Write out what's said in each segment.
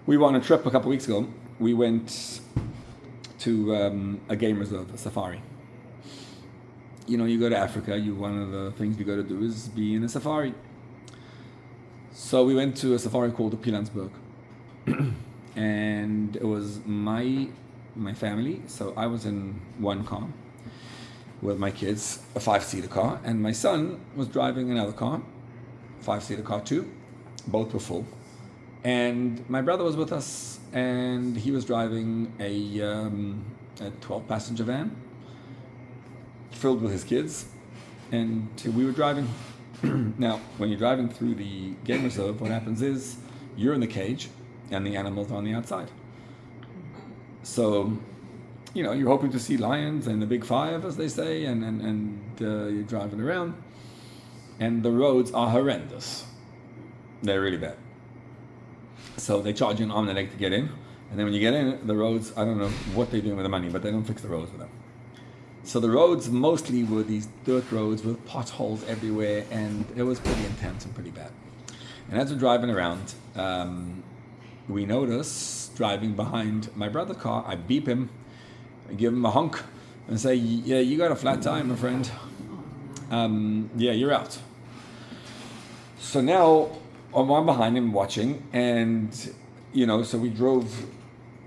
We were on a trip a couple of weeks ago. We went to a game reserve, a safari. You know, you go to Africa, one of the things you got to do is be in a safari. So we went to a safari called the Pilansberg. And it was my family. So I was in one car with my kids, a 5-seater car, and my son was driving another car, 5-seater car too. Both were full. And my brother was with us, and he was driving a 12-passenger van filled with his kids, and we were driving. Now, when you're driving through the game reserve, what happens is you're in the cage, and the animals are on the outside. So, you know, you're hoping to see lions and the big five, as they say, and you're driving around, and the roads are horrendous. They're really bad. So they charge you an arm and a leg to get in, and then when you get in, the roads, I don't know what they're doing with the money, but they don't fix the roads with them. So the roads mostly were these dirt roads with potholes everywhere, and it was pretty intense and pretty bad. And as we're driving around, we notice, driving behind my brother's car, I beep him, I give him a honk, and say, yeah, you got a flat tire, my friend. Yeah, you're out. So now, I'm behind him watching, and, you know, so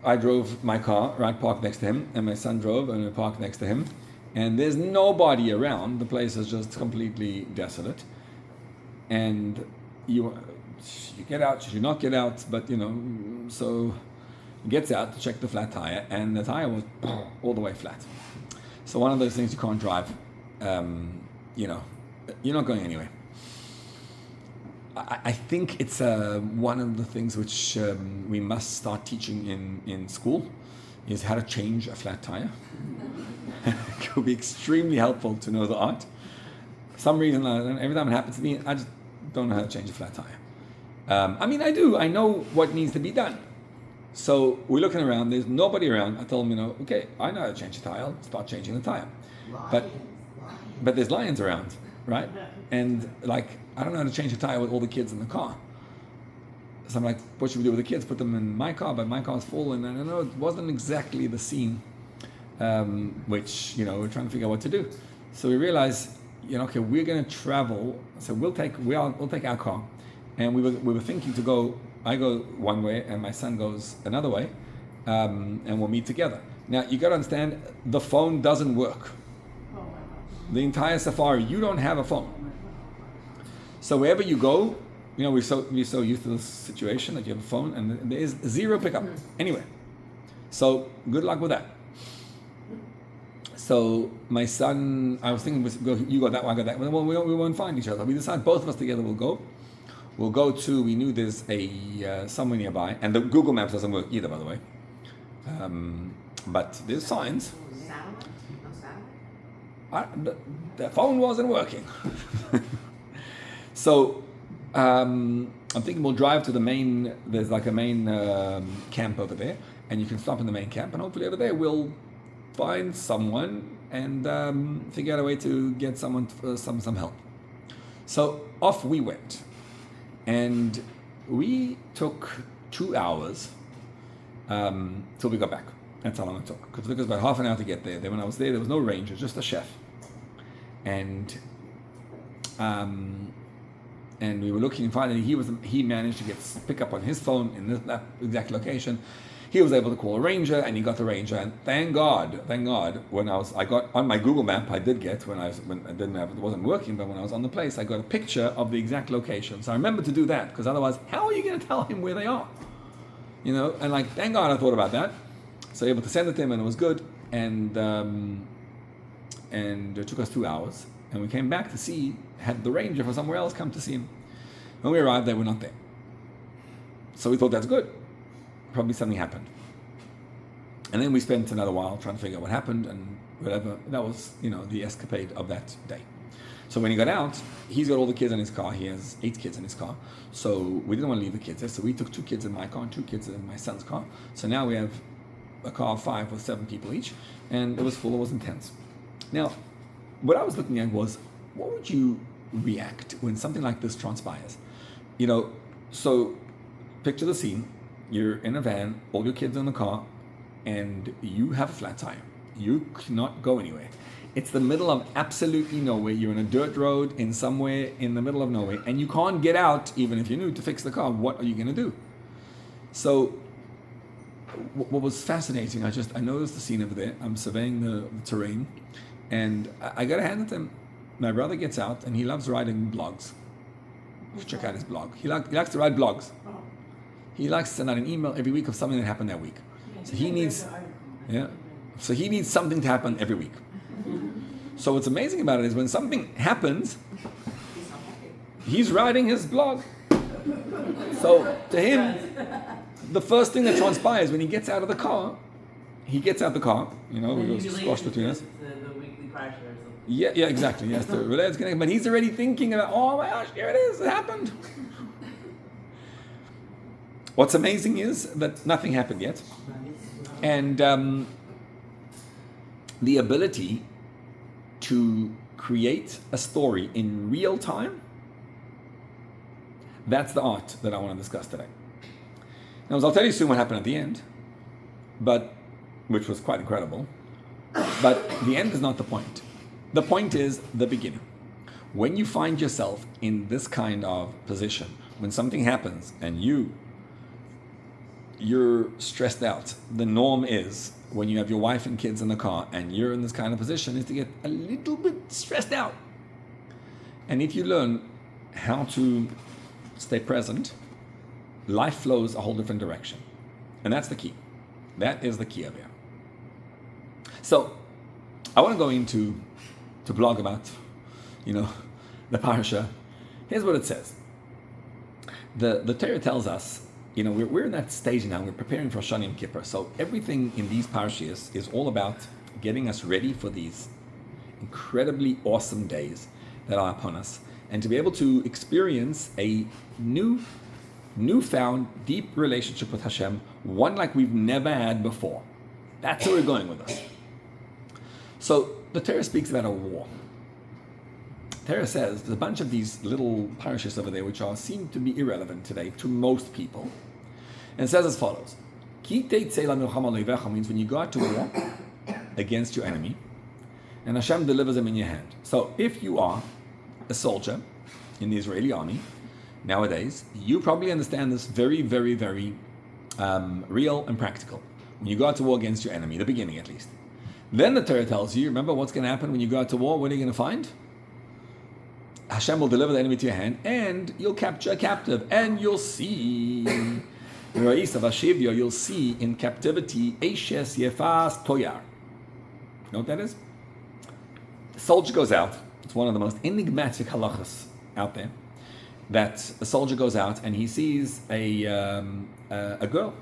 I drove my car, right, parked next to him, and my son drove, and we parked next to him, and there's nobody around. The place is just completely desolate, and you get out, should you not get out, but, you know, so he gets out to check the flat tire, and the tire was all the way flat. So one of those things you can't drive, you know, you're not going anywhere. I think it's one of the things which we must start teaching in school is how to change a flat tire. It will be extremely helpful to know the art. For some reason, every time it happens to me, I just don't know how to change a flat tire. I mean, I do. I know what needs to be done. So we're looking around. There's nobody around. I told him, you know, okay, I know how to change a tire. I'll start changing the tire. But there's lions around, right? And like, I don't know how to change a tire with all the kids in the car. So I'm like, what should we do with the kids? Put them in my car, but my car's full. And I don't know, it wasn't exactly the scene, which, you know, we're trying to figure out what to do. So we realized, you know, okay, we're going to travel. So we'll take our car. And we were thinking to go, I go one way and my son goes another way, and we'll meet together. Now, you got to understand, the phone doesn't work. The entire safari, you don't have a phone. So wherever you go, you know, we're so used to this situation that you have a phone and there is zero pickup anywhere. So good luck with that. So my son, I was thinking, you got that one, I got that one. Well, we won't find each other. We decided both of us together will go. We'll go to, we knew there's somewhere nearby, and the Google Maps doesn't work either, by the way. But there's signs. The phone wasn't working. So I'm thinking we'll drive to the main, there's like a main camp over there, and you can stop in the main camp, and hopefully over there we'll find someone and figure out a way to get someone some help. So off we went, and we took 2 hours till we got back. That's how long it took, because it took us about half an hour to get there. Then when I was there was no ranger, just a chef, and we were looking, and finally he managed to pick up on his phone in that exact location. He was able to call a ranger, and he got the ranger. And thank God, when I got on my Google map, I did get when I didn't have, it wasn't working, but when I was on the place, I got a picture of the exact location. So I remember to do that, because otherwise, how are you going to tell him where they are? You know, and like, thank God I thought about that. So able to send it to him, and it was good. And it took us 2 hours, and we came back to see, had the ranger from somewhere else come to see him. When we arrived, they were not there. So we thought that's good. Probably something happened. And then we spent another while trying to figure out what happened and whatever. That was, you know, the escapade of that day. So when he got out, he's got all the kids in his car. He has 8 kids in his car. So we didn't want to leave the kids there. So we took 2 kids in my car and 2 kids in my son's car. So now we have a car of 5 with 7 people each. And it was full, it was intense. Now, what I was looking at was, what would you react when something like this transpires? You know, so picture the scene. You're in a van, all your kids are in the car, and you have a flat tire. You cannot go anywhere. It's the middle of absolutely nowhere. You're in a dirt road in somewhere in the middle of nowhere, and you can't get out, even if you knew, to fix the car. What are you going to do? So, what was fascinating, I noticed the scene over there. I'm surveying the terrain, and I got to hand it to him. My brother gets out, and he loves writing blogs. Check out his blog. He likes to write blogs. He likes to send out an email every week of something that happened that week. So he needs something to happen every week. So what's amazing about it is when something happens, he's writing his blog. So to him, the first thing that transpires when he gets out of the car, we go squash between us. The weekly parsha or something. Yeah, exactly. Yes, but he's already thinking about, oh my gosh, here it is, it happened. What's amazing is that nothing happened yet. And the ability to create a story in real time, that's the art that I want to discuss today. Now, I'll tell you soon what happened at the end, which was quite incredible. But the end is not the point. The point is the beginning. When you find yourself in this kind of position, when something happens and you're stressed out, the norm is when you have your wife and kids in the car and you're in this kind of position is to get a little bit stressed out. And if you learn how to stay present, life flows a whole different direction. And that's the key. That is the key of it. So, I want to go into to blog about, the parasha. Here's what it says. The Torah tells us, we're in that stage now. We're preparing for Shani and Kippur. So everything in these parashas is all about getting us ready for these incredibly awesome days that are upon us, and to be able to experience a newfound, deep relationship with Hashem, one like we've never had before. That's where we're going with this. So the Torah speaks about a war. Torah says there's a bunch of these little parashas over there which seem to be irrelevant today to most people. And it says as follows. Ki Tetze means when you go out to war against your enemy, and Hashem delivers them in your hand. So if you are a soldier in the Israeli army nowadays, you probably understand this very, very, very real and practical. When you go out to war against your enemy, the beginning at least. Then the Torah tells you, remember what's going to happen when you go out to war? What are you going to find? Hashem will deliver the enemy to your hand, and you'll capture a captive, and you'll see, you'll see in captivity, Eishes Yefas Toyar. You know what that is? The soldier goes out. It's one of the most enigmatic halachas out there. That a soldier goes out and he sees a girl,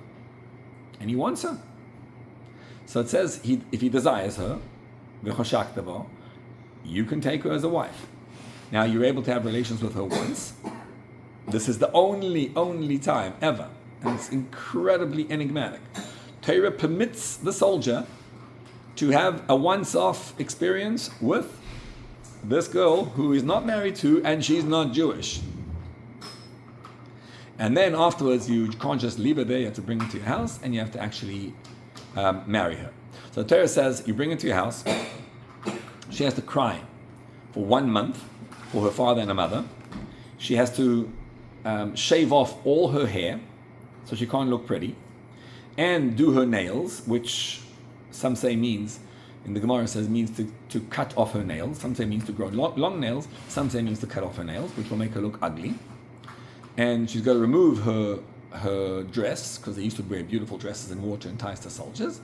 and he wants her. So it says, if he desires her, you can take her as a wife. Now you're able to have relations with her once. This is the only time ever. And it's incredibly enigmatic. Torah permits the soldier to have a once-off experience with this girl who is not married to, and she's not Jewish. And then afterwards, you can't just leave her there. You have to bring her to your house, and you have to actually marry her. So the Torah says, you bring her to your house. She has to cry for 1 month for her father and her mother. She has to shave off all her hair, so she can't look pretty, and do her nails, which some say means, in the Gemara says, means to cut off her nails. Some say means to grow long nails. Some say means to cut off her nails, which will make her look ugly. And she's got to remove her dress, because they used to wear beautiful dresses in war to entice the soldiers.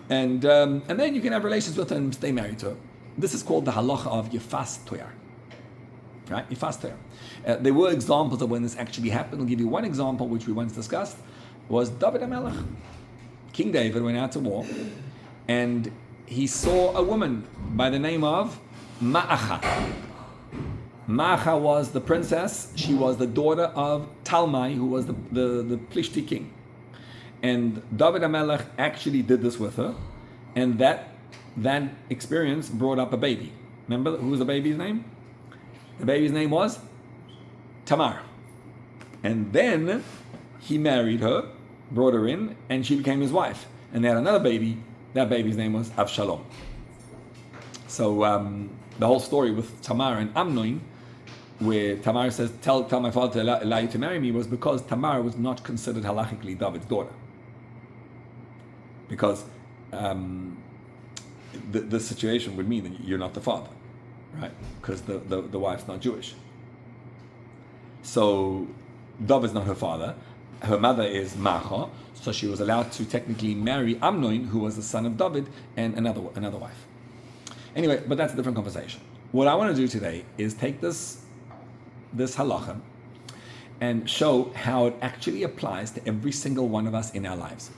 And then you can have relations with her and stay married to her. This is called the halacha of Yefas Toyar. Right? Yefas Toyar. There were examples of when this actually happened. I'll give you one example, which we once discussed, was David HaMelech. King David went out to war, and he saw a woman by the name of Ma'acha. Ma'acha was the princess. She was the daughter of Talmai, who was the Plishti king. And David HaMelech actually did this with her, and that experience brought up a baby. Remember who was the baby's name? The baby's name was Tamar. And then he married her, brought her in, and she became his wife. And they had another baby. That baby's name was Avshalom. So the whole story with Tamar and Amnon, where Tamar says, tell my father to allow you to marry me, was because Tamar was not considered halachically David's daughter. Because the situation would mean that you're not the father, right? Because the wife's not Jewish. So David's not her father. Her mother is Macha, so she was allowed to technically marry Amnon, who was the son of David, and another wife. Anyway, but that's a different conversation. What I want to do today is take this halacha and show how it actually applies to every single one of us in our lives.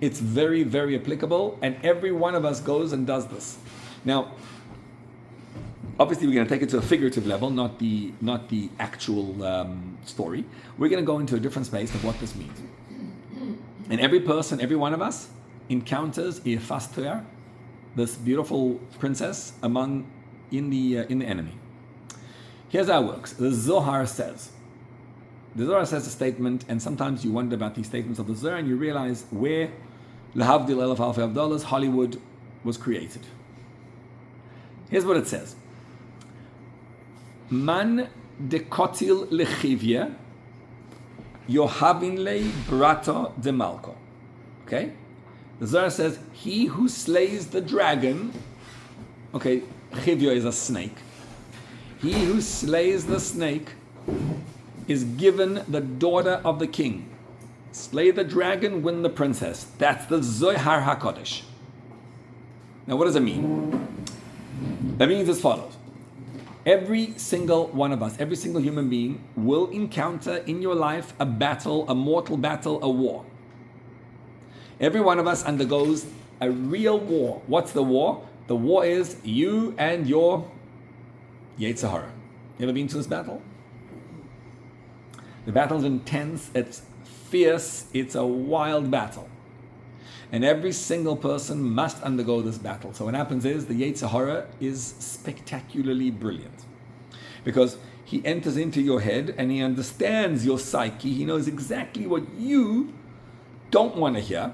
It's very, very applicable, and every one of us goes and does this. Now, obviously, we're going to take it to a figurative level, not the actual story. We're going to go into a different space of what this means. And every person, every one of us, encounters Yefas, this beautiful princess in the enemy. Here's how it works. The Zohar says a statement, and sometimes you wonder about these statements of the Zohar, and you realize where Lahavdil Elef Alfei Avdalas, Hollywood was created. Here's what it says. Man de kotil lechivye, yohavin le brato de malko. Okay? The Zohar says, he who slays the dragon, okay, chivya is a snake. He who slays the snake is given the daughter of the king. Slay the dragon, win the princess. That's the Zohar HaKodesh. Now what does it mean? That means as follows. Every single one of us, every single human being will encounter in your life a battle, a mortal battle, a war. Every one of us undergoes a real war. What's the war? The war is you and your Yetzer Hara. You ever been to this battle? The battle's intense, it's fierce, it's a wild battle. And every single person must undergo this battle. So what happens is the Yetzer Hara is spectacularly brilliant. Because he enters into your head and he understands your psyche. He knows exactly what you don't want to hear.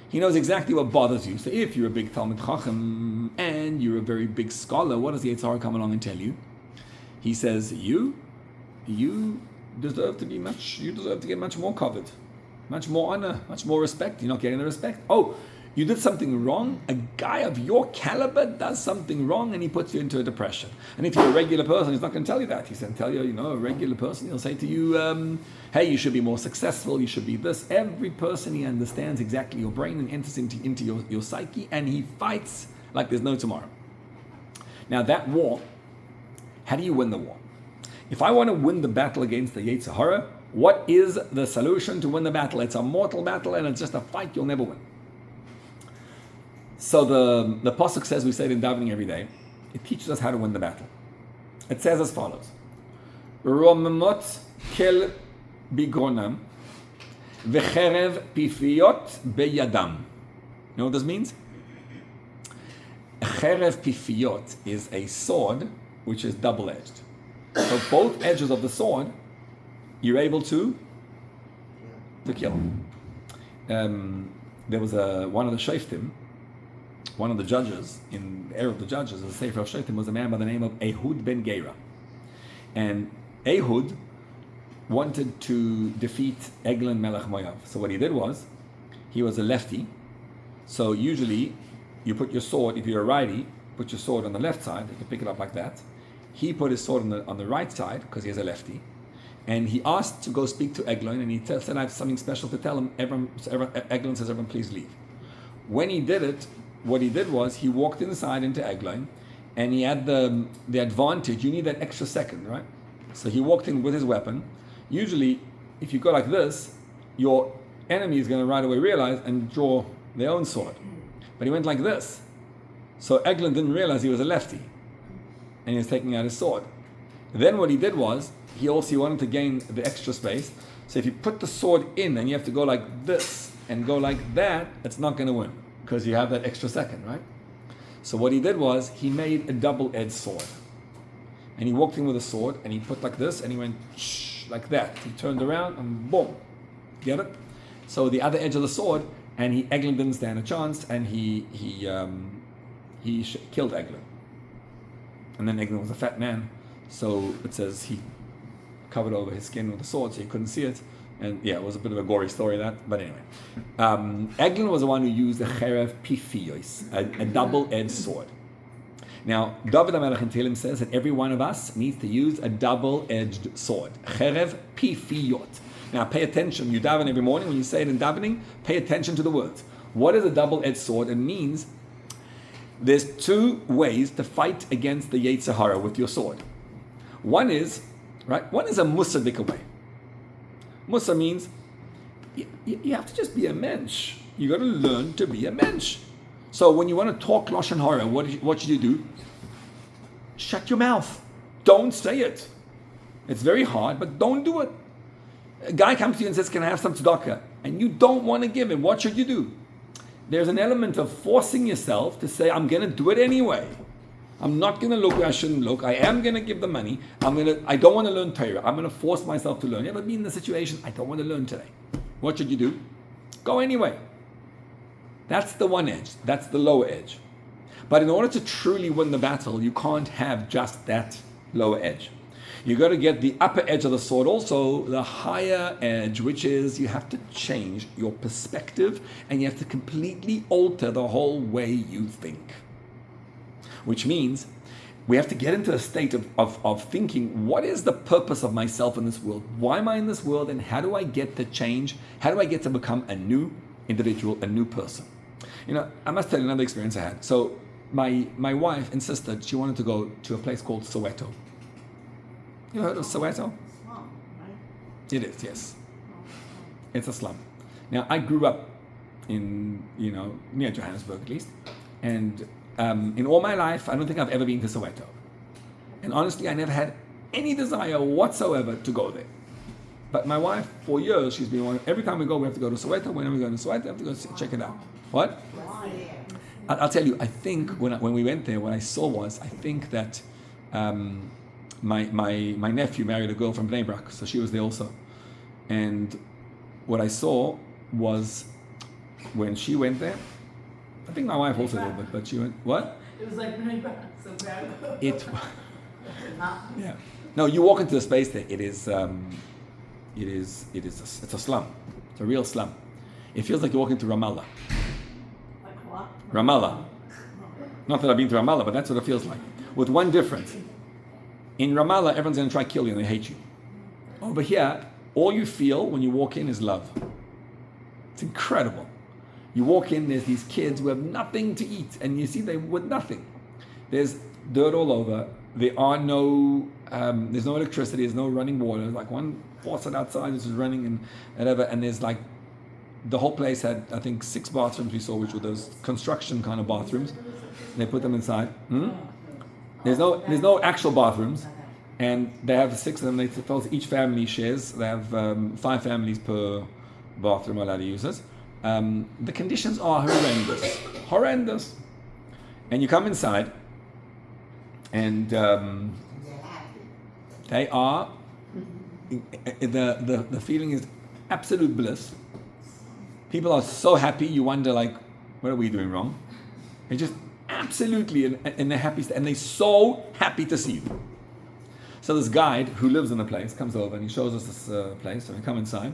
He knows exactly what bothers you. So if you're a big Talmid Chacham and you're a very big scholar, what does the Yetzer Hara come along and tell you? He says, you deserve to get much more covered, much more honor, much more respect. You're not getting the respect. Oh, you did something wrong. A guy of your caliber does something wrong and he puts you into a depression. And if you're a regular person, he's not going to tell you that. He's going to tell you, a regular person, he'll say to you, hey, you should be more successful, you should be this. Every person, he understands exactly your brain and enters into your psyche, and he fights like there's no tomorrow. Now that war, how do you win the war? If I want to win the battle against the Yetzer Hara, what is the solution to win the battle? It's a mortal battle and it's just a fight you'll never win. So the Pasuk says, we say it in davening every day, it teaches us how to win the battle. It says as follows. Romemot kel bigronam v'cherev pifiyot beyadam. You know what this means? A cherev pifiyot is a sword which is double-edged. So both edges of the sword, you're able to kill. There was one of the shoftim, one of the judges, in the era of the judges, the Sefer of Shoftim, was a man by the name of Ehud ben Gera. And Ehud wanted to defeat Eglon Melech Moav. So what he did was, he was a lefty. So usually, you put your sword, if you're a righty, put your sword on the left side, you can pick it up like that. He put his sword on the right side, because he is a lefty. And he asked to go speak to Eglon, and he said, I have something special to tell him. Eglon says, everyone please leave. When he did it, what he did was, he walked inside into Eglon, and he had the advantage. You need that extra second, right? So he walked in with his weapon. Usually, if you go like this, your enemy is going to right away realize and draw their own sword. But he went like this. So Eglon didn't realize he was a lefty, and he was taking out his sword. Then what he did was, he wanted to gain the extra space. So if you put the sword in and you have to go like this and go like that, it's not going to win, because you have that extra second, right? So what he did was, he made a double-edged sword. And he walked in with a sword, and he put like this, and he went like that. He turned around, and boom, Get it? So the other edge of the sword, and Eglon didn't stand a chance, and he killed Eglon. And then Eglon was a fat man, so it says he covered over his skin with a sword so you couldn't see it. And yeah, it was a bit of a gory story, that. But anyway, Eglon was the one who used a cherev pifiyos, a double-edged sword. Now, David HaMelech in Tehillim says that every one of us needs to use a double-edged sword. Cherev pifiyot. Now, pay attention. You daven every morning. When you say it in davening, pay attention to the words. What is a double-edged sword? It means there's two ways to fight against the Yetzer Hara with your sword. One is a Musadik way. Musa means you have to just be a mensch. You got to learn to be a mensch. So when you want to talk Lashon Hara, what should you do? Shut your mouth. Don't say it. It's very hard, but don't do it. A guy comes to you and says, "Can I have some tzedakah?" And you don't want to give him. What should you do? There's an element of forcing yourself to say, "I'm going to do it anyway. I'm not going to look where I shouldn't look. I am going to give the money. I don't want to learn Torah. I'm going to force myself to learn." You ever been in the situation, I don't want to learn today? What should you do? Go anyway. That's the one edge. That's the lower edge. But in order to truly win the battle, you can't have just that lower edge. You got to get the upper edge of the sword also, the higher edge, which is you have to change your perspective and you have to completely alter the whole way you think. Which means we have to get into a state of thinking, what is the purpose of myself in this world? Why am I in this world, and how do I get to change? How do I get to become a new individual, a new person? You know, I must tell you another experience I had. So my wife insisted she wanted to go to a place called Soweto. You heard of Soweto? Slum, right? It is, yes. It's a slum. Now, I grew up in, near Johannesburg at least, and in all my life, I don't think I've ever been to Soweto. And honestly, I never had any desire whatsoever to go there. But my wife, for years, she's been wanting, every time we go, we have to go to Soweto. Whenever we go to Soweto, we have to go check it out. What? I'll tell you, I think when we went there, what I saw was, I think that my nephew married a girl from Bnei Brak, so she was there also. And what I saw was, when she went there, I think my wife also did, but she went, what? It was like Bnei Brak, so bad. Yeah. No, you walk into the space there, it's a slum. It's a real slum. It feels like you're walking to Ramallah. Like what? Ramallah. Not that I've been to Ramallah, but that's what it feels like. With one difference. In Ramallah, everyone's going to try to kill you and they hate you. Over here, all you feel when you walk in is love. It's incredible. You walk in, there's these kids who have nothing to eat, and you see them with nothing. There's dirt all over. There are there's no electricity, there's no running water. There's like one faucet outside which is running and whatever, and there's like, the whole place had, I think, 6 bathrooms we saw, which were those construction kind of bathrooms. They put them inside. There's no actual bathrooms, and they have 6 of them. They tell us each family shares. They have 5 families per bathroom allowed to use it. The conditions are horrendous. And you come inside, and they are, the feeling is absolute bliss. People are so happy, you wonder, like, what are we doing wrong? They're just absolutely in the happiest, and they're so happy to see you. So this guide who lives in the place comes over and he shows us this place. So we come inside,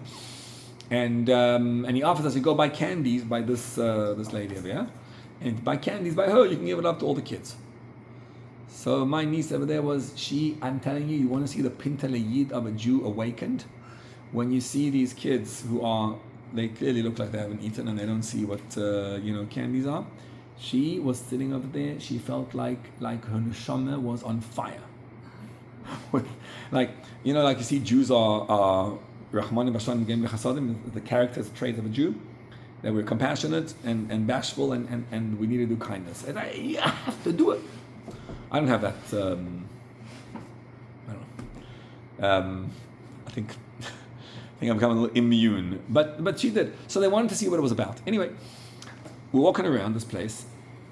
and he offers us to go buy candies by this lady over here, and buy candies by her. You can give it up to all the kids. So my niece over there I'm telling you, you want to see the Pintele Yid of a Jew awakened? When you see these kids they clearly look like they haven't eaten and they don't see what candies are. She was sitting over there. She felt like her neshama was on fire. like you see, Jews are Rahmanim Bashan Gem Lechasadim, the characters, traits of a Jew. That we're compassionate and bashful and we need to do kindness. And you have to do it. I don't have that. I don't know. I think I'm becoming a little immune. But she did. So they wanted to see what it was about. Anyway, we're walking around this place.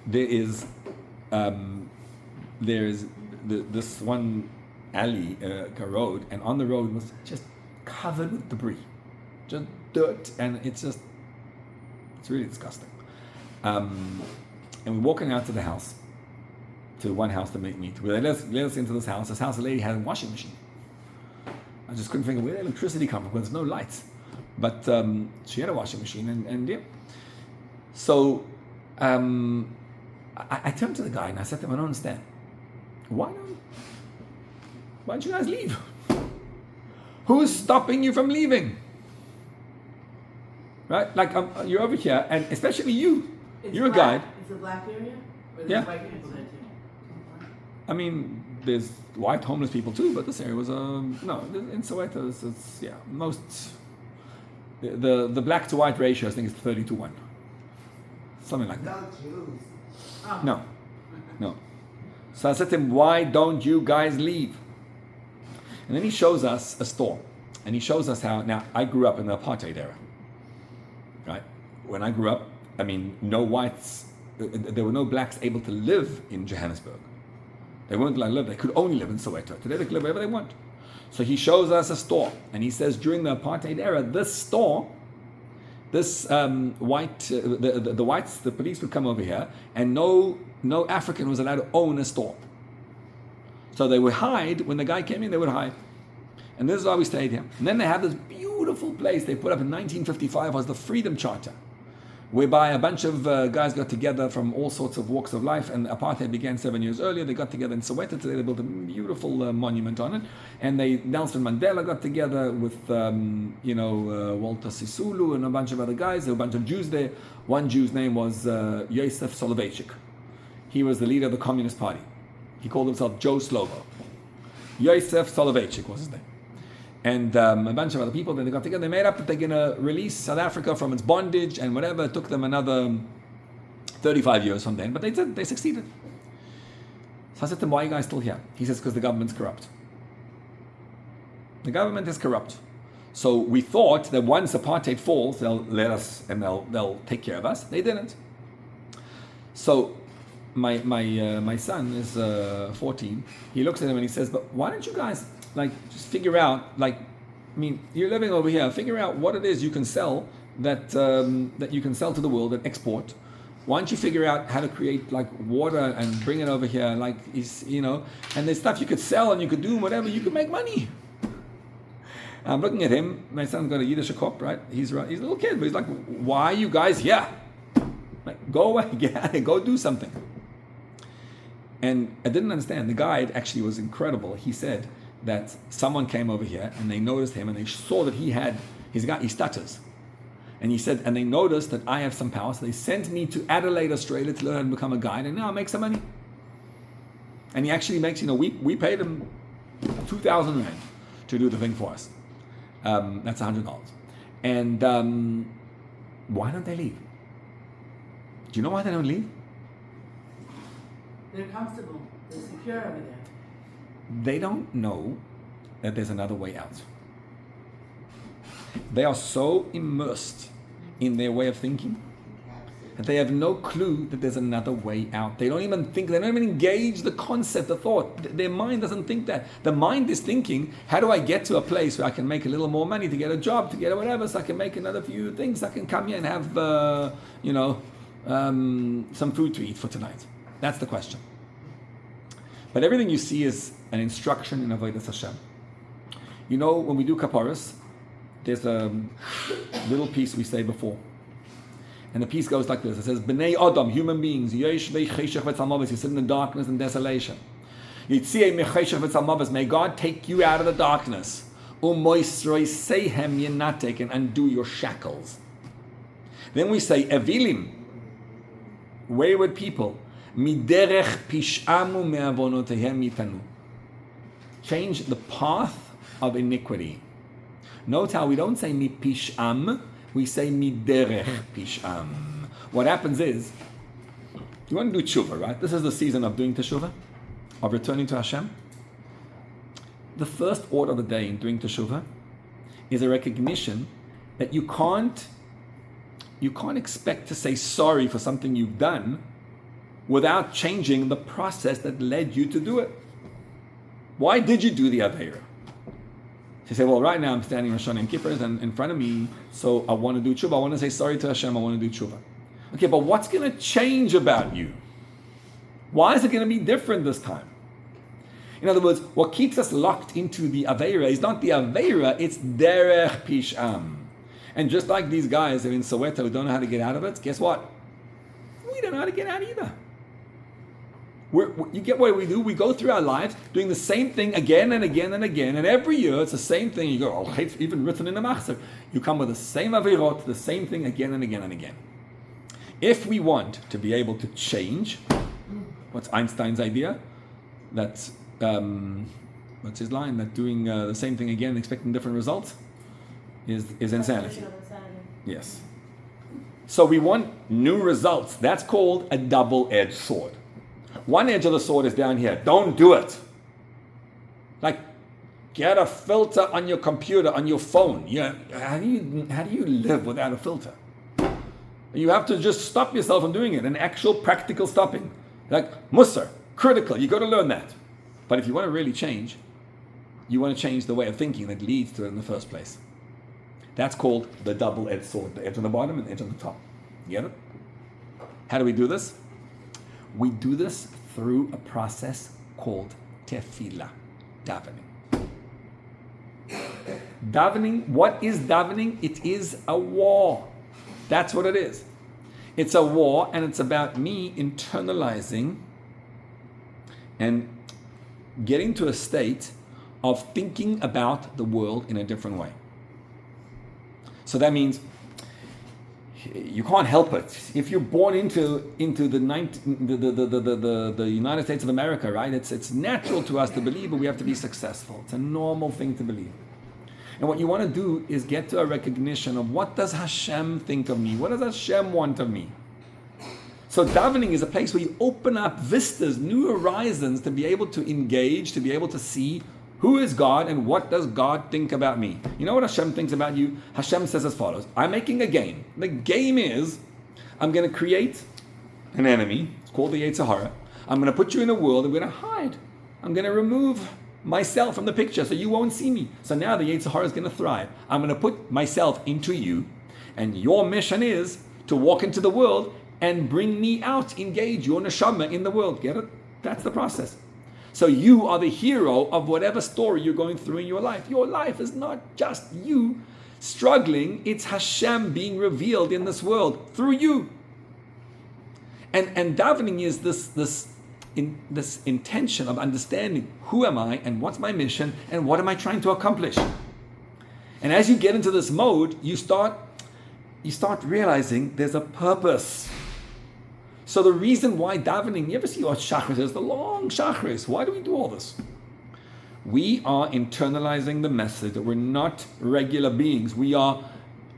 There's this one alley, a road, and on the road was just covered with debris. just dirt, and it's really disgusting. And we're walking out to the house, to one house to meet. Let us into this house. This house, the lady had a washing machine. I just couldn't think of where the electricity comes from because there's no lights. But she had a washing machine, and yeah. So I turned to the guy and I said to him, I don't understand. Why don't you guys leave? Who's stopping you from leaving? Right? Like you're over here, and especially you. You're black. a guide. It's a black area? Or Yeah. White people there too? I mean, there's white homeless people too, but this area was no. In Soweto, it's yeah, most the black to white ratio, I think, is 30-1, something like that. No Jews. Oh. No. So I said to him, why don't you guys leave? And then he shows us a store, and he shows us how. Now, I grew up in the apartheid era, right? When I grew up, I mean, no whites, there were no blacks able to live in Johannesburg. They weren't allowed to live. They could only live in Soweto. Today they can live wherever they want. So he shows us a store, and he says during the apartheid era, this store, this white, the whites, the police would come over here, and no African was allowed to own a store. So they would hide. When the guy came in, they would hide. And this is why we stayed here. And then they have this beautiful place they put up in 1955, was the Freedom Charter, whereby a bunch of guys got together from all sorts of walks of life, and apartheid began 7 years earlier. They got together in Soweto. Today they built a beautiful monument on it, and Nelson Mandela got together with Walter Sisulu and a bunch of other guys. There were a bunch of Jews there. One Jew's name was Yosef Soloveitchik. He was the leader of the Communist Party. He called himself Joe Slovo. Yosef Soloveitchik was his name. And a bunch of other people. Then they got together. They made up that they're going to release South Africa from its bondage and whatever. It took them another 35 years from then. But they succeeded. So I said to him, why are you guys still here? He says, because the government's corrupt. The government is corrupt. So we thought that once apartheid falls, they'll let us and they'll take care of us. They didn't. So my son is 14. He looks at him and he says, but why don't you guys just figure out, you're living over here, figure out what it is you can sell that you can sell to the world and export. Why don't you figure out how to create water and bring it over here, and there's stuff you could sell and you could do whatever, you could make money. I'm looking at him, my son's got a Yiddish kop, right? He's a little kid, but he's like, why are you guys here? Go away, go do something. And I didn't understand. The guide actually was incredible. He said that someone came over here and they noticed him and they saw that he stutters. And he said, and they noticed that I have some power, so they sent me to Adelaide, Australia to learn how to become a guide, and now I make some money. And he actually makes, we paid him 2,000 rand to do the thing for us. That's $100. And why don't they leave? Do you know why they don't leave? They're comfortable. They're secure over there. They don't know that there's another way out. They are so immersed in their way of thinking that they have no clue that there's another way out. They don't even engage the concept, the thought. Their mind doesn't think that. The mind is thinking, how do I get to a place where I can make a little more money to get a job, to get whatever, so I can make another few things, I can come here and have, some food to eat for tonight. That's the question. But everything you see is an instruction in Avodas Hashem. When we do kaparas, there's a little piece we say before. And the piece goes like this. It says, B'nei Adam, human beings, you sit in the darkness and desolation. May God take you out of the darkness. And undo your shackles. Then we say, Evilim, wayward people, change the path of iniquity. Note how we don't say mi pish'am, we say mi derech pish'am. What happens is, you want to do tshuva, right? This is the season of doing teshuvah, of returning to Hashem. The first order of the day in doing teshuvah is a recognition that you can't expect to say sorry for something you've done without changing the process that led you to do it. Why did you do the Aveira? So you say, well, right now I'm standing Rosh Hashanah and Kippur and in front of me, so I want to do tshuva. I want to say sorry to Hashem. I want to do tshuva. Okay, but what's going to change about you? Why is it going to be different this time? In other words, what keeps us locked into the Aveira is not the Aveira, it's Derech Pisham. And just like these guys in Soweto who don't know how to get out of it, guess what? We don't know how to get out either. You get what we do? We go through our lives doing the same thing again and again and again, and every year it's the same thing. You go, oh, it's even written in the Machzor. You come with the same Avirot, the same thing again and again and again. If we want to be able to change, what's Einstein's idea? That's, what's his line? That doing the same thing again, expecting different results, is insanity. Yes. So we want new results. That's called a double-edged sword. One edge of the sword is down here. Don't do it. Like, get a filter on your computer, on your phone. How do you live without a filter? You have to just stop yourself from doing it. An actual practical stopping. Like, Musar, critical. You got to learn that. But if you want to really change, you want to change the way of thinking that leads to it in the first place. That's called the double-edged sword. The edge on the bottom and the edge on the top. You get it? How do we do this? We do this through a process called tefillah, davening. Davening, what is davening? It is a war. That's what it is. It's a war, and it's about me internalizing and getting to a state of thinking about the world in a different way. So that means you can't help it. If you're born into the United States of America, right? It's natural to us to believe that we have to be successful. It's a normal thing to believe. And what you want to do is get to a recognition of what does Hashem think of me? What does Hashem want of me? So davening is a place where you open up vistas, new horizons, to be able to engage, to be able to see who is God and what does God think about me? You know what Hashem thinks about you? Hashem says as follows: I'm making a game. The game is, I'm going to create an enemy. It's called the Yetzer Hara. I'm going to put you in a world. I'm going to hide. I'm going to remove myself from the picture so you won't see me. So now the Yetzer Hara is going to thrive. I'm going to put myself into you, and your mission is to walk into the world and bring me out, engage your neshama in the world. Get it? That's the process. So you are the hero of whatever story you're going through in your life. Your life is not just you struggling, it's Hashem being revealed in this world through you. And davening is this intention of understanding who am I and what's my mission and what am I trying to accomplish. And as you get into this mode, you start realizing there's a purpose. So the reason why davening, you ever see what Shachris is? The long Shachris. Why do we do all this? We are internalizing the message that we're not regular beings. We are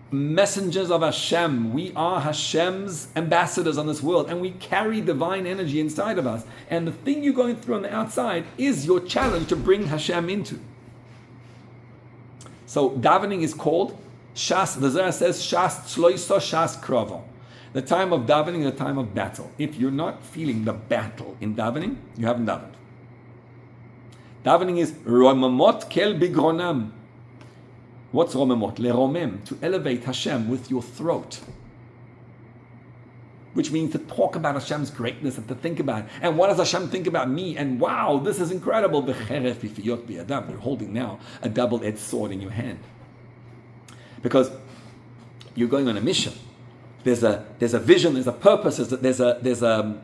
messengers of Hashem. We are Hashem's ambassadors on this world, and we carry divine energy inside of us. And the thing you're going through on the outside is your challenge to bring Hashem into. So davening is called Shas. The Zohar says Shas Tzloiso Shas Krovo. The time of davening is the time of battle. If you're not feeling the battle in davening, you haven't davened. Davening is romemot kel bigronam. What's romemot? Leromem, to elevate Hashem with your throat. Which means to talk about Hashem's greatness and to think about it. And what does Hashem think about me? And wow, this is incredible. You're holding now a double-edged sword in your hand. Because you're going on a mission. There's a vision, there's a purpose, there's a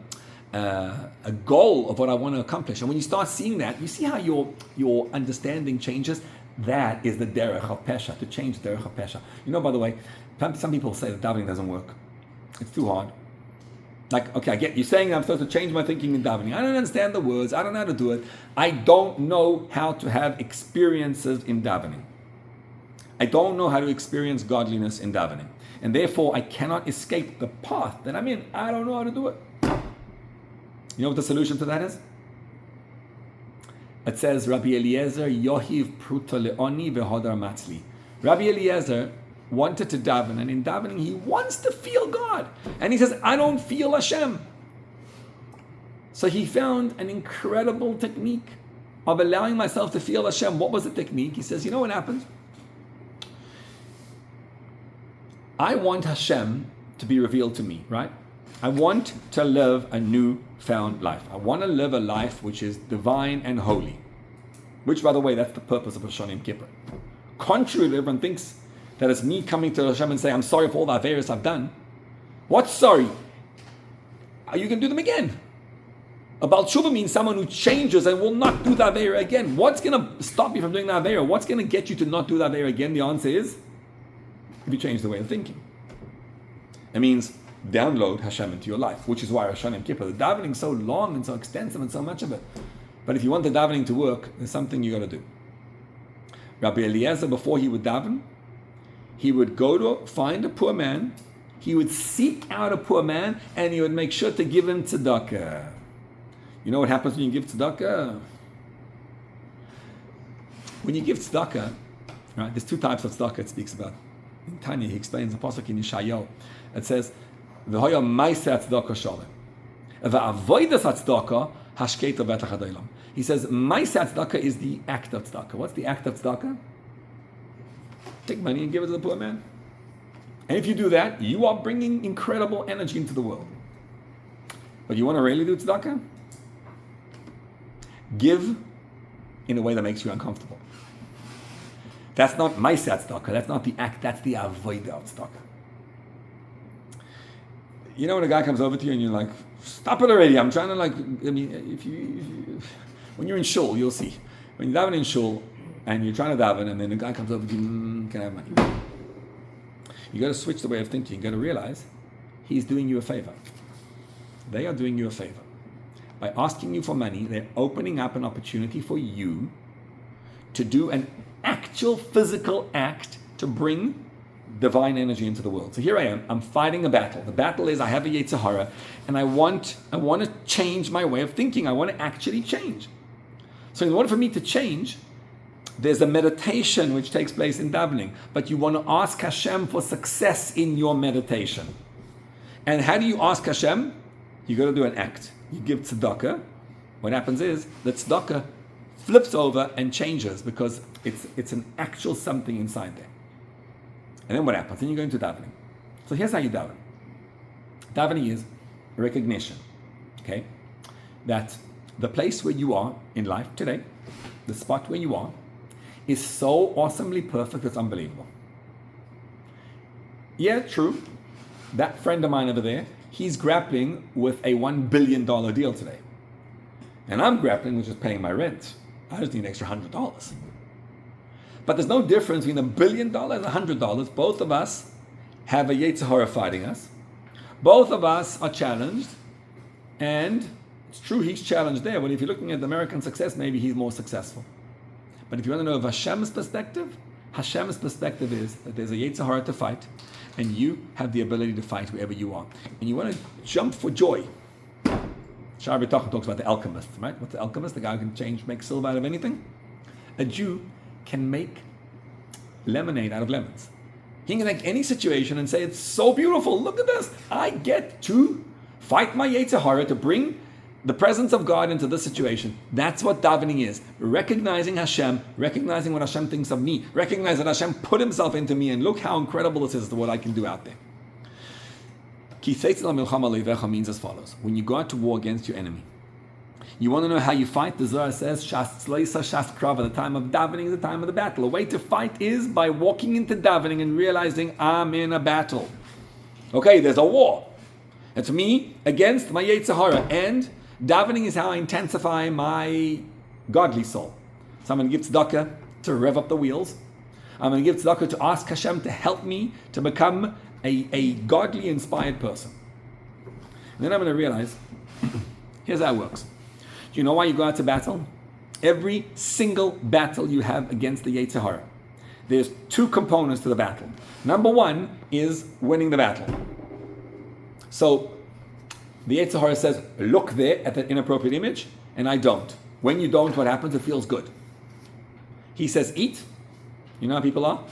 goal of what I want to accomplish. And when you start seeing that, you see how your understanding changes. That is the derech of pesha, to change the derech of pesha. You know, by the way, some people say that davening doesn't work. It's too hard. Like, okay, I get you saying I'm supposed to change my thinking in davening. I don't understand the words. I don't know how to do it. I don't know how to have experiences in davening. I don't know how to experience godliness in davening. And therefore, I cannot escape the path that I'm in. I don't know how to do it. You know what the solution to that is? It says, Rabbi Eliezer, Yohiv Pruta Leoni Vehodar Matzli. Rabbi Eliezer wanted to daven, and in davening, he wants to feel God. And he says, I don't feel Hashem. So he found an incredible technique. of allowing myself to feel Hashem. What was the technique? He says, you know what happened? I want Hashem to be revealed to me, right? I want to live a new-found life. I want to live a life which is divine and holy. Which, by the way, that's the purpose of Rosh Hashanah Yom Kippur. Contrary to everyone thinks that it's me coming to Hashem and saying, I'm sorry for all the averos I've done. What's sorry? You can do them again. A Baal Tshuva means someone who changes and will not do the avera again. What's going to stop you from doing the avera? What's going to get you to not do the avera again? The answer is, if you change the way of thinking. It means download Hashem into your life, which is why Rosh Hashanah Yom Kippur, the davening is so long and so extensive and so much of it. But if you want the davening to work, there's something you got to do. Rabbi Eliezer, before he would daven, he would go to find a poor man, he would seek out a poor man, and he would make sure to give him tzedakah. You know what happens when you give tzedakah? When you give tzedakah, right, there's two types of tzedakah it speaks about. In Tanya, he explains the pasuk in Yeshayahu. It says, "V'hoya ma'aseh tzedakah shalem, v'avodas tzedakah hashkeita betach hadolam." He says, ma'aseh tzedakah is the act of tzedakah. What's the act of tzedakah? Take money and give it to the poor man. And if you do that, you are bringing incredible energy into the world. But you want to really do tzedakah? Give in a way that makes you uncomfortable. That's not ma'aseh tzedakah. That's not the act. That's the avodah of tzedakah. You know when a guy comes over to you and you're like, stop it already. I'm trying to when you're in shul, you'll see. When you're davening in shul and you're trying to daven and then the guy comes over to you, can I have money? You got to switch the way of thinking. You got to realize he's doing you a favor. They are doing you a favor. By asking you for money, they're opening up an opportunity for you to do an actual physical act to bring divine energy into the world. So here I am, I'm fighting a battle. The battle is I have a Yetzer Hara and I want to change my way of thinking. I want to actually change. So in order for me to change, there's a meditation which takes place in davening, but you want to ask Hashem for success in your meditation. And how do you ask Hashem? You got to do an act. You give tzedakah. What happens is the tzedakah flips over and changes because it's an actual something inside there. And then what happens? Then you go into davening. So here's how you daven. Davening is recognition, okay? That the place where you are in life today, the spot where you are, is so awesomely perfect, it's unbelievable. Yeah, true. That friend of mine over there, he's grappling with a $1 billion deal today. And I'm grappling with just paying my rent. I just need an extra $100. But there's no difference between $1 billion and $100. Both of us have a Yetzer Hara fighting us. Both of us are challenged. And it's true, he's challenged there. But if you're looking at the American success, maybe he's more successful. But if you want to know of Hashem's perspective is that there's a Yetzer Hara to fight, and you have the ability to fight wherever you are. And you want to jump for joy. Sha'ar B'Tachon talks about the alchemist, right? What's the alchemist? The guy who can make silver out of anything? A Jew can make lemonade out of lemons. He can take any situation and say, it's so beautiful, look at this. I get to fight my Yetzer Hara to bring the presence of God into this situation. That's what davening is. Recognizing Hashem, recognizing what Hashem thinks of me, recognize that Hashem put himself into me, and look how incredible this is to what I can do out there. Ki Tetze milchama means as follows. When you go out to war against your enemy, you want to know how you fight? The Zohar says, Shas Tzleisa, Shas Krava, the time of davening is the time of the battle. A way to fight is by walking into davening and realizing I'm in a battle. Okay, there's a war. It's me against my Yetzer Hara. And davening is how I intensify my godly soul. So I'm going to give tzedakah to rev up the wheels. I'm going to give tzedakah to ask Hashem to help me to become a godly, inspired person. And then I'm going to realize, here's how it works. Do you know why you go out to battle? Every single battle you have against the Yetzer Hara, there's two components to the battle. Number one is winning the battle. So the Yetzer Hara says, look there at that inappropriate image, and I don't. When you don't, what happens? It feels good. He says, eat. You know how people are?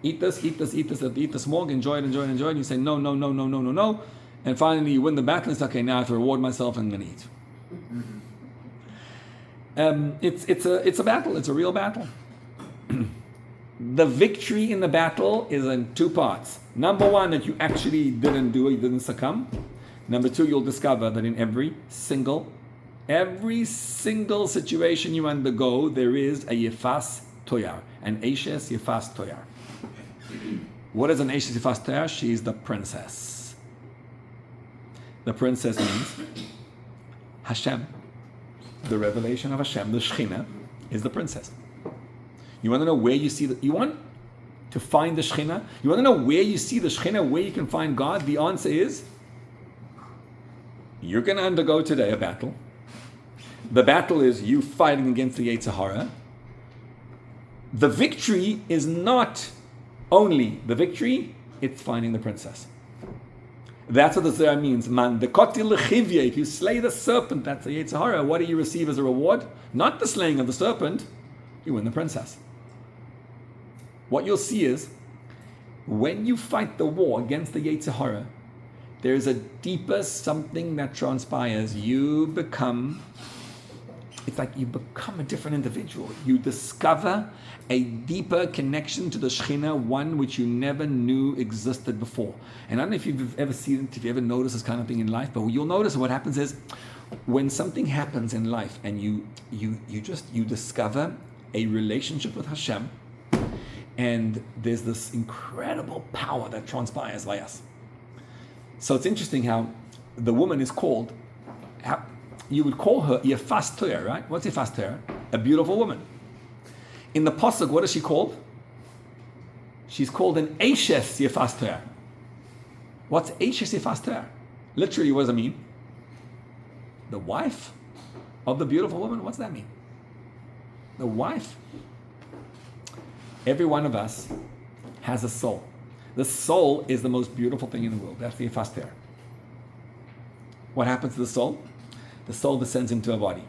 Eat this, eat this, eat this, eat this more, enjoy it, enjoy it, enjoy it. And you say, no, no, no, no, no, no, no. And finally you win the battle, and it's okay, now I have to reward myself and I'm going to eat. It's a battle. It's a real battle. The victory in the battle is in two parts. Number one, that you actually didn't do it, you didn't succumb. Number two, you'll discover that in every single situation you undergo, there is a yefas toyar, an Eishes yefas toyar. What is an Eishes yefas toyar? She is the princess. The princess means Hashem. The revelation of Hashem, the Shekhinah, is the princess. You want to know where you see you want to find the Shekhinah? You want to know where you see the Shekhinah, where you can find God? The answer is, you're going to undergo today a battle. The battle is you fighting against the Yetzer Hara. The victory is not only the victory, it's finding the princess. That's what the Zohar means. Man, the kotil lechivya. If you slay the serpent, that's the Yetzer Hara. What do you receive as a reward? Not the slaying of the serpent. You win the princess. What you'll see is, when you fight the war against the Yetzer Hara, there's a deeper something that transpires. It's like you become a different individual. You discover a deeper connection to the Shekhinah, one which you never knew existed before. And I don't know if you've ever seen it, if you ever noticed this kind of thing in life, but you'll notice what happens is, when something happens in life and you discover a relationship with Hashem, and there's this incredible power that transpires by us. So it's interesting how the woman is called, you would call her Yefas Toyar, right? What's Yefas Toyar? A beautiful woman. In the Pasuk, what is she called? She's called an Eishes Yefas Toyar. What's Eishes Yefas Toyar? Literally, what does it mean? The wife of the beautiful woman? What's that mean? The wife. Every one of us has a soul. The soul is the most beautiful thing in the world. That's the Yefas Toyar. What happens to the soul? The soul descends into a body.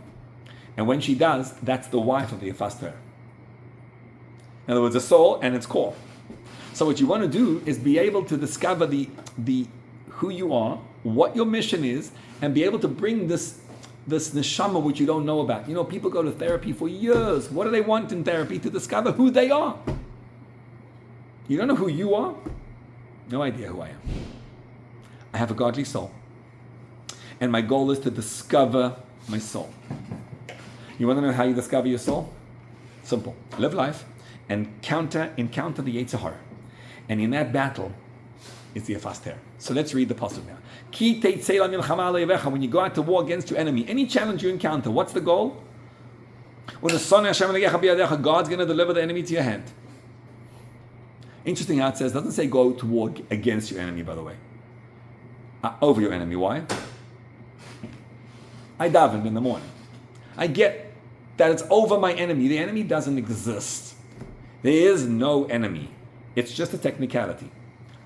And when she does, that's the wife of the Yefas Toyar. In other words, the soul and its core. So what you want to do is be able to discover the who you are, what your mission is, and be able to bring this neshama which you don't know about. You know, people go to therapy for years. What do they want in therapy? To discover who they are. You don't know who you are? No idea who I am. I have a godly soul. And my goal is to discover my soul. You want to know how you discover your soul? Simple. Live life and encounter the Yetzer Hara. And in that battle, it's the Yefas Toyar. So let's read the pasuk now. Ki Tetze milchama alevecha. When you go out to war against your enemy, any challenge you encounter, what's the goal? When the son Hashem legecha biyadecha, God's going to deliver the enemy to your hand. Interesting how it says, doesn't say go to war against your enemy, by the way. Over your enemy. Why? I davened in the morning. I get that it's over my enemy. The enemy doesn't exist. There is no enemy. It's just a technicality.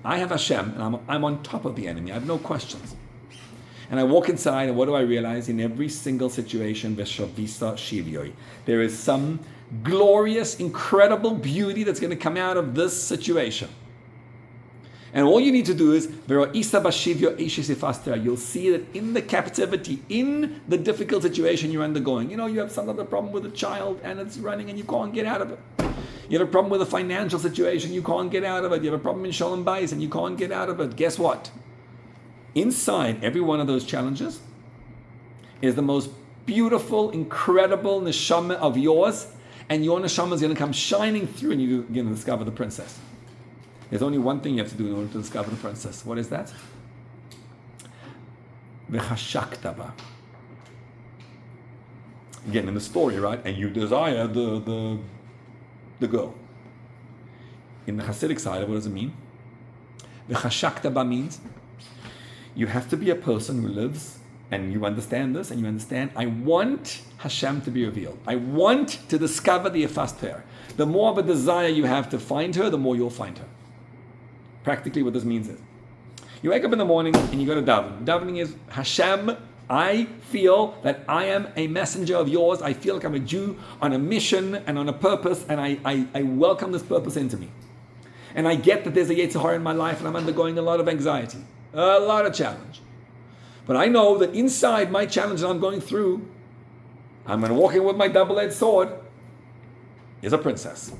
I have Hashem, and I'm on top of the enemy. I have no questions. And I walk inside, and what do I realize? In every single situation, Veshavisa Shivyoi, there is some glorious, incredible beauty that's going to come out of this situation. And all you need to do is, you'll see that in the captivity, in the difficult situation you're undergoing, you know, you have some other problem with a child and it's running and you can't get out of it. You have a problem with a financial situation, you can't get out of it. You have a problem in Shalom Bayis and you can't get out of it. Guess what? Inside every one of those challenges is the most beautiful, incredible neshama of yours, and your neshama is going to come shining through and you're going to discover the princess. There's only one thing you have to do in order to discover the princess. What is that? V'chashaktaba. Again, in the story, right? And you desire the girl. In the Hasidic side, what does it mean? V'chashaktaba means you have to be a person who lives, and you understand this, and you understand, I want Hashem to be revealed. I want to discover the Yefas Toyar. The more of a desire you have to find her, the more you'll find her. Practically what this means is, you wake up in the morning and you go to daven. Davening is, Hashem, I feel that I am a messenger of yours. I feel like I'm a Jew on a mission and on a purpose, and I welcome this purpose into me. And I get that there's a Yetzer Hara in my life and I'm undergoing a lot of anxiety, a lot of challenge. But I know that inside my challenge that I'm going through, I'm going to walk in with my double-edged sword. Is a princess.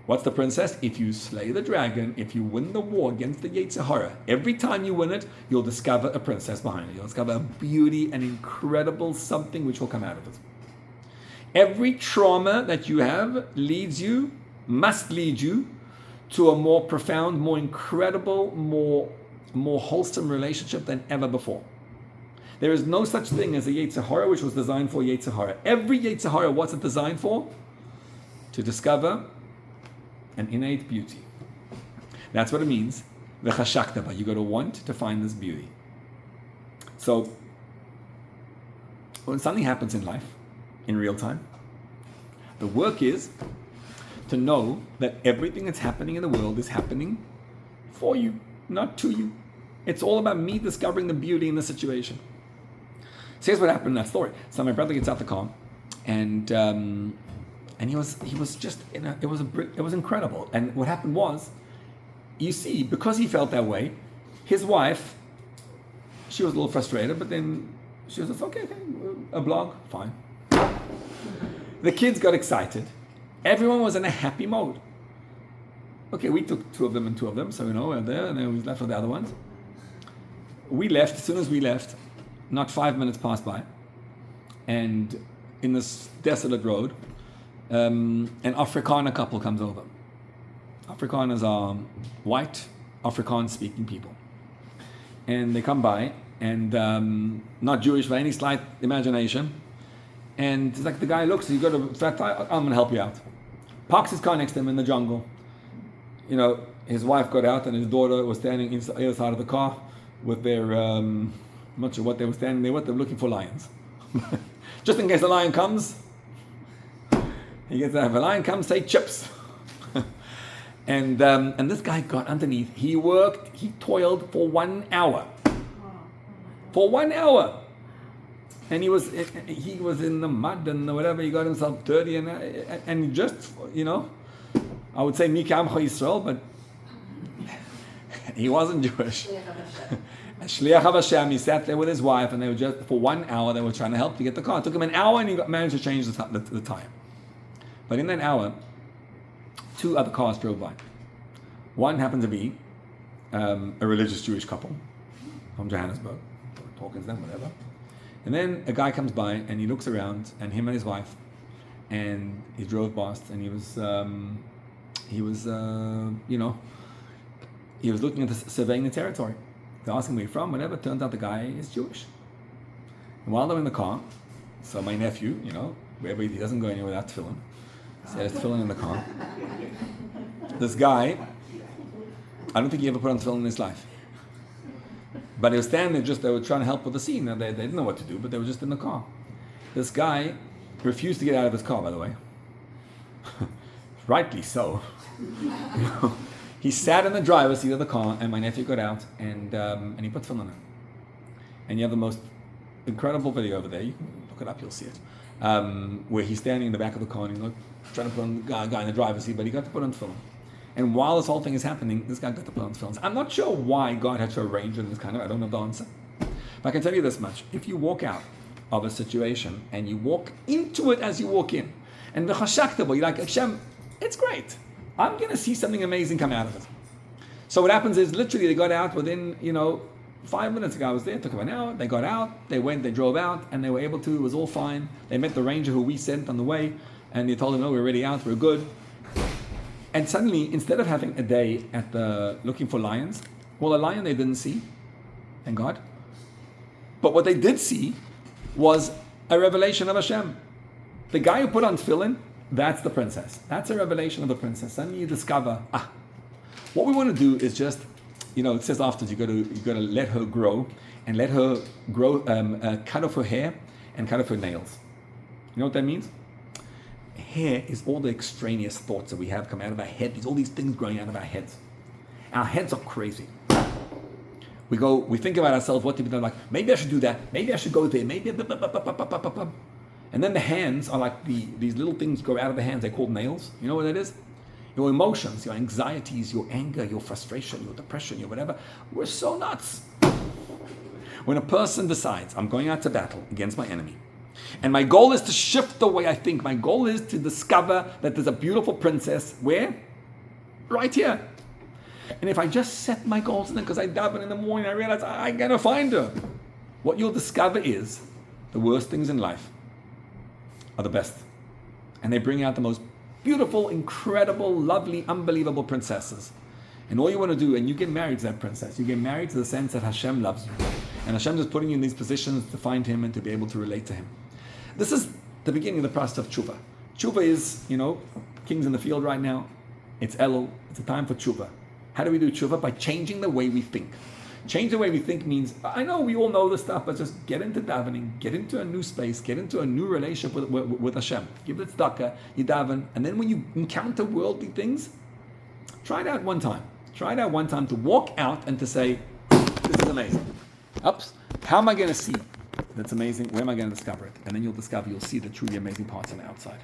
What's the princess? If you slay the dragon, if you win the war against the Yetzer Hara, every time you win it, you'll discover a princess behind it. You'll discover a beauty, an incredible something which will come out of it. Every trauma that you have must lead you to a more profound, more incredible, more wholesome relationship than ever before. There is no such thing as a Yetzer Hara which was designed for Yetzer Hara. Every Yetzer Hara, what's it designed for? To discover an innate beauty. That's what it means. V'chashaktaba. You got to want to find this beauty. So, when something happens in life, in real time, the work is to know that everything that's happening in the world is happening for you, not to you. It's all about me discovering the beauty in the situation. So here's what happened in that story. So my brother gets out the car, and he was just it was incredible. And what happened was, you see, because he felt that way, his wife, she was a little frustrated, but then she was just okay, a blog, fine. The kids got excited. Everyone was in a happy mode. Okay, we took two of them, so we're there, and then we left with the other ones. We left. As soon as we left, not 5 minutes passed by, and in this desolate road, an Afrikaner couple comes over. Afrikaners are white, Afrikaans-speaking people. And they come by, and not Jewish by any slight imagination. And it's like the guy looks, I'm going to help you out. Parks his car next to him in the jungle. His wife got out, and his daughter was standing on the other side of the car with their, I'm not sure what they were standing there with, they were looking for lions. Just in case a lion comes, if a lion comes, say chips. And this guy got underneath. He toiled for 1 hour. For 1 hour. And he was in the mud and whatever. He got himself dirty and just, I would say Mika Amcha Yisrael, but he wasn't Jewish. Shliach Hashem. He sat there with his wife, and they were just for 1 hour. They were trying to help to get the car. It took him an hour, and he managed to change the tire. But in that hour, 2 other cars drove by. One happened to be a religious Jewish couple from Johannesburg, talking to them, whatever. And then a guy comes by, and he looks around, and him and his wife, and he drove past, and he was looking at surveying the territory. They're asking where you're from, whatever. Turns out the guy is Jewish. And while they're in the car, so my nephew, wherever he doesn't go anywhere without tefillin, so there's tefillin in the car. This guy, I don't think he ever put on tefillin in his life. But he was standing there, they were trying to help with the scene. They didn't know what to do, but they were just in the car. This guy refused to get out of his car, by the way. Rightly so. He sat in the driver's seat of the car, and my nephew got out, and he put tefillin in. And you have the most incredible video over there. You can look it up, you'll see it. Where he's standing in the back of the car, and he's trying to put on the guy in the driver's seat, but he got to put on tefillin. And while this whole thing is happening, this guy got to put on tefillin. I'm not sure why God had to arrange it in this kind of, I don't know the answer. But I can tell you this much. If you walk out of a situation, and you walk into it as you walk in, and you're like, Hashem, it's great. I'm going to see something amazing come out of it. So what happens is, literally, they got out within, 5 minutes ago. I was there, it took them an hour. They got out, they went, they drove out, and they were able to, it was all fine. They met the ranger who we sent on the way, and they told him, no, we're already out, we're good. And suddenly, instead of having a day at looking for lions, well, a lion they didn't see, thank God. But what they did see was a revelation of Hashem. The guy who put on tefillin, that's the princess. That's a revelation of the princess. Suddenly you discover, what we want to do is just, it says afterwards you got to let her grow, and let her grow, cut off her hair and cut off her nails. You know what that means? Hair is all the extraneous thoughts that we have come out of our head. There's all these things growing out of our heads. Our heads are crazy. We think about ourselves, what to be done, like, maybe I should do that, maybe I should go there, maybe, and then the hands are like these little things go out of the hands, they're called nails. You know what that is? Your emotions, your anxieties, your anger, your frustration, your depression, your whatever. We're so nuts. When a person decides, I'm going out to battle against my enemy, And my goal is to shift the way I think. My goal is to discover that there's a beautiful princess. Where? Right here. And if I just set my goals in there, because I daven in the morning, I realize I'm going to find her. What you'll discover is the worst things in life are the best. And they bring out the most beautiful, incredible, lovely, unbelievable princesses. And all you want to do, and you get married to that princess, you get married to the sense that Hashem loves you. And Hashem is putting you in these positions to find Him and to be able to relate to Him. This is the beginning of the process of tshuva. Tshuva is, kings in the field right now. It's Elul. It's a time for tshuva. How do we do tshuva? By changing the way we think. Change the way we think means, I know we all know this stuff, but just get into davening, get into a new space, get into a new relationship with Hashem. Give it tzedakah, you daven, and then when you encounter worldly things, try it out one time. Try it out one time to walk out and to say, this is amazing. Oops, how am I going to see that's amazing? Where am I going to discover it? And then you'll see the truly amazing parts on the outside.